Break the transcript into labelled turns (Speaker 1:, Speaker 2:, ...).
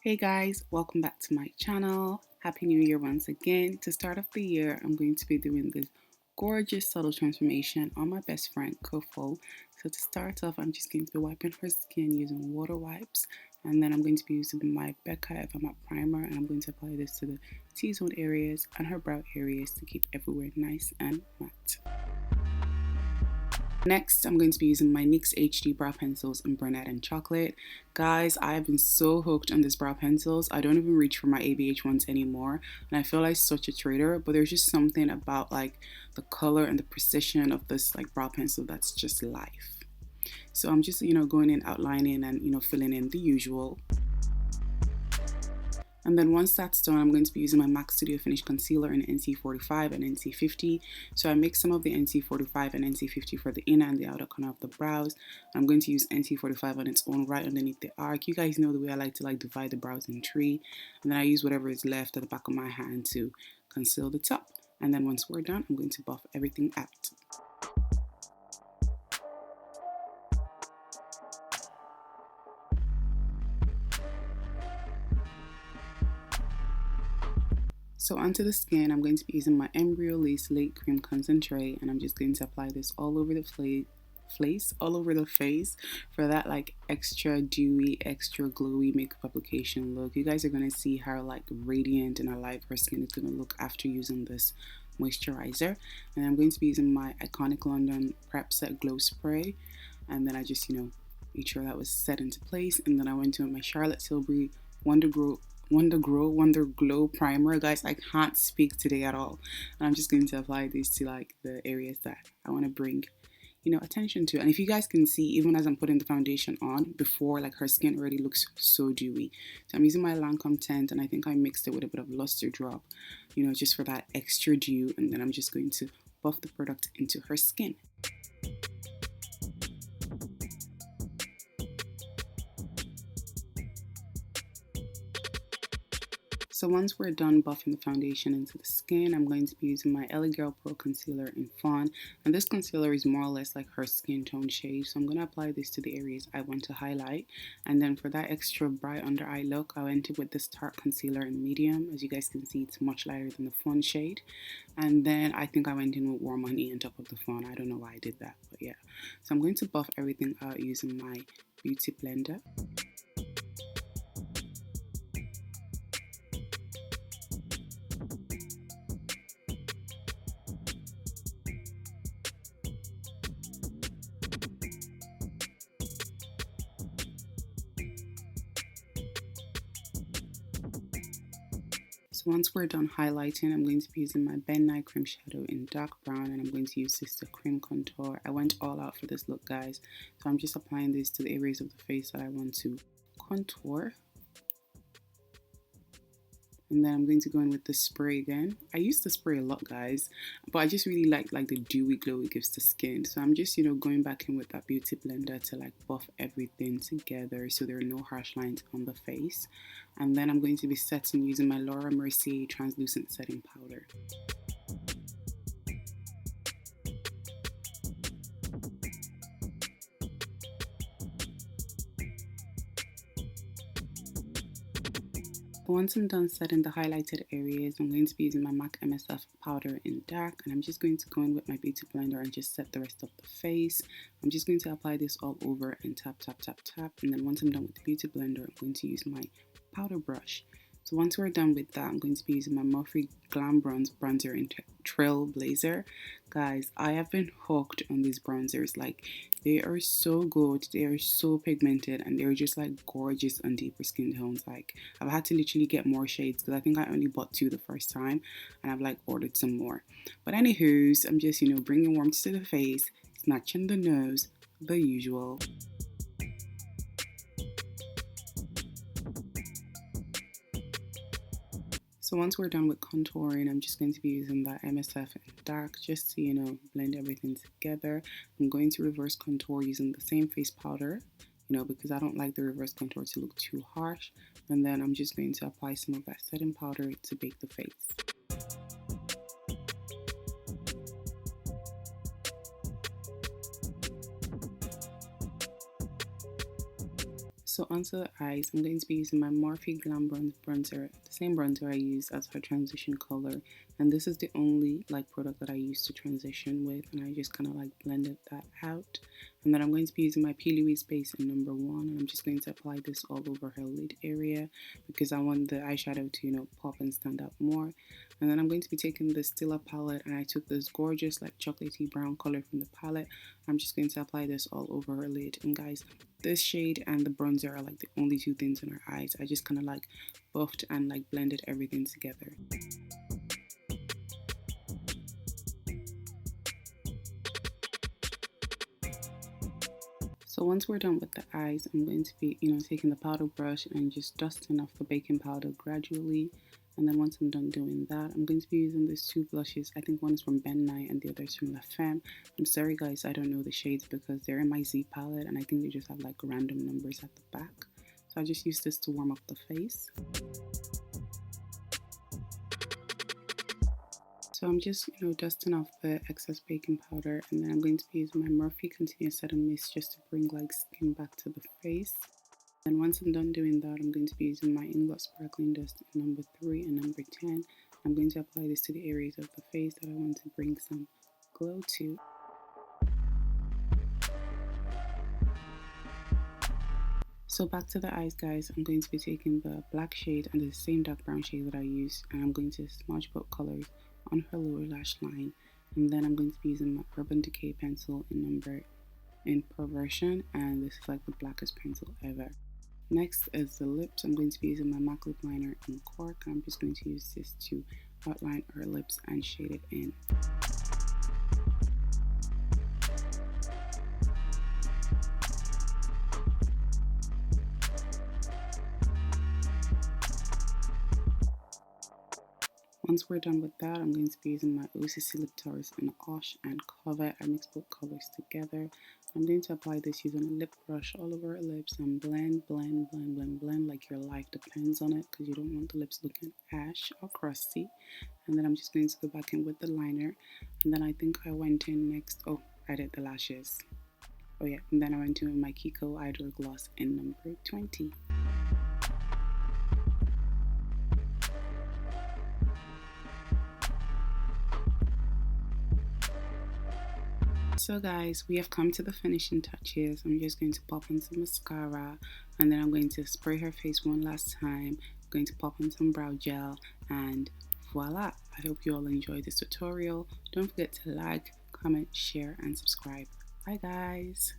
Speaker 1: Hey guys, welcome back to my channel. Happy New Year once again. To start off the year, I'm going to be doing this gorgeous subtle transformation on my best friend, Kofo. So to start off, I'm just going to be wiping her skin using water wipes. And then I'm going to be using my Becca matte primer, and I'm going to apply this to the T-zone areas and her brow areas to keep everywhere nice and matte. Next, I'm going to be using my NYX HD brow pencils in Brunette and Chocolate. Guys, I have been so hooked on these brow pencils. I don't even reach for my ABH ones anymore, and I feel like such a traitor, but there's just something about like the color and the precision of this like brow pencil that's just life. So I'm just, going in, outlining and, filling in the usual. And then once that's done, I'm going to be using my MAC Studio Finish Concealer in NC45 and NC50. So I mix some of the NC45 and NC50 for the inner and the outer corner of the brows. I'm going to use NC45 on its own right underneath the arc. You guys know the way I like to divide the brows in three. And then I use whatever is left at the back of my hand to conceal the top. And then once we're done, I'm going to buff everything out. So onto the skin, I'm going to be using my Embryolisse Lait Cream Concentrate, and I'm just going to apply this all over the face for that like extra dewy, extra glowy makeup application look. You guys are going to see how like radiant and alive her skin is going to look after using this moisturizer. And I'm going to be using my iconic London Prep Set Glow Spray, and then I just made sure that was set into place. And then I went to my Charlotte Tilbury Wonderglow primer. Guys, I can't speak today at all, and I'm just going to apply these to like the areas that I want to bring attention to. And if you guys can see, even as I'm putting the foundation on, before like her skin already looks so dewy. So I'm using my Lancome Teint, and I think I mixed it with a bit of Lustre drop, just for that extra dew. And then I'm just going to buff the product into her skin. So once we're done buffing the foundation into the skin, I'm going to be using my LA Girl Pro Concealer in Fawn. And this concealer is more or less like her skin tone shade. So I'm going to apply this to the areas I want to highlight. And then for that extra bright under eye look, I went in with this Tarte concealer in medium. As you guys can see, it's much lighter than the Fawn shade. And then I think I went in with Warm Honey on top of the Fawn. I don't know why I did that, but yeah. So I'm going to buff everything out using my Beauty Blender. So once we're done highlighting, I'm going to be using my Ben Nye Cream Shadow in dark brown, and I'm going to use this to cream contour. I went all out for this look, guys. So I'm just applying this to the areas of the face that I want to contour. And then I'm going to go in with the spray again. I use the spray a lot, guys, but I just really like the dewy glow it gives the skin. So I'm just, going back in with that Beauty Blender to like buff everything together so there are no harsh lines on the face. And then I'm going to be setting using my Laura Mercier Translucent Setting Powder. Once I'm done setting the highlighted areas, I'm going to be using my MAC MSF powder in dark, and I'm just going to go in with my Beauty Blender and just set the rest of the face. I'm just going to apply this all over and tap, tap, tap, tap. And then once I'm done with the Beauty Blender, I'm going to use my powder brush. So once we're done with that, I'm going to be using my Morphe Glam Bronzer in Trailblazer. Guys, I have been hooked on these bronzers. Like, they are so good, they are so pigmented, and they're just like gorgeous on deeper skin tones. Like, I've had to literally get more shades because I think I only bought 2 the first time, and I've like ordered some more. But anywho's, I'm just, bringing warmth to the face, snatching the nose, the usual. So once we're done with contouring, I'm just going to be using that MSF in dark just to, blend everything together. I'm going to reverse contour using the same face powder, because I don't like the reverse contour to look too harsh. And then I'm just going to apply some of that setting powder to bake the face. So onto the eyes, I'm going to be using my Morphe Glam bronzer, the same bronzer I use as her transition color, and this is the only like product that I use to transition with, and I just kind of like blended that out. And then I'm going to be using my P. Louise base in number 1, and I'm just going to apply this all over her lid area because I want the eyeshadow to, you know, pop and stand out more. And then I'm going to be taking the Stila palette, and I took this gorgeous like chocolatey brown color from the palette. I'm just going to apply this all over her lid. And guys, this shade and the bronzer are like the only two things in her eyes. I just kind of like buffed and like blended everything together. So once we're done with the eyes, I'm going to be, you know, taking the powder brush and just dusting off the baking powder gradually. And then once I'm done doing that, I'm going to be using these two blushes. I think one is from Ben Nye and the other is from La Femme. I'm sorry guys, I don't know the shades because they're in my Z palette and I think they just have like random numbers at the back. So I just use this to warm up the face. So I'm just, you know, dusting off the excess baking powder, and then I'm going to be using my Morphe Concealer Set and Mist just to bring like skin back to the face. And once I'm done doing that, I'm going to be using my Inglot Sparkling Dust in number 3 and number 10. I'm going to apply this to the areas of the face that I want to bring some glow to. So back to the eyes guys, I'm going to be taking the black shade and the same dark brown shade that I used, and I'm going to smudge both colors on her lower lash line. And then I'm going to be using my Urban Decay pencil in Perversion, and this is like the blackest pencil ever. Next is the lips. I'm going to be using my MAC lip liner in Cork, and I'm just going to use this to outline her lips and shade it in. Once we're done with that, I'm going to be using my OCC Lip Taurus in Osh and Covet. I mix both colors together. I'm going to apply this using a lip brush all over her lips and blend like your life depends on it, because you don't want the lips looking ash or crusty. And then I'm just going to go back in with the liner. And then I think I went in next, oh, I did the lashes. Oh yeah, and then I went in with my Kiko Idol Gloss in number 20. So guys, we have come to the finishing touches. I'm just going to pop on some mascara, and then I'm going to spray her face one last time. I'm going to pop on some brow gel, and voila! I hope you all enjoyed this tutorial. Don't forget to like, comment, share, and subscribe. Bye guys!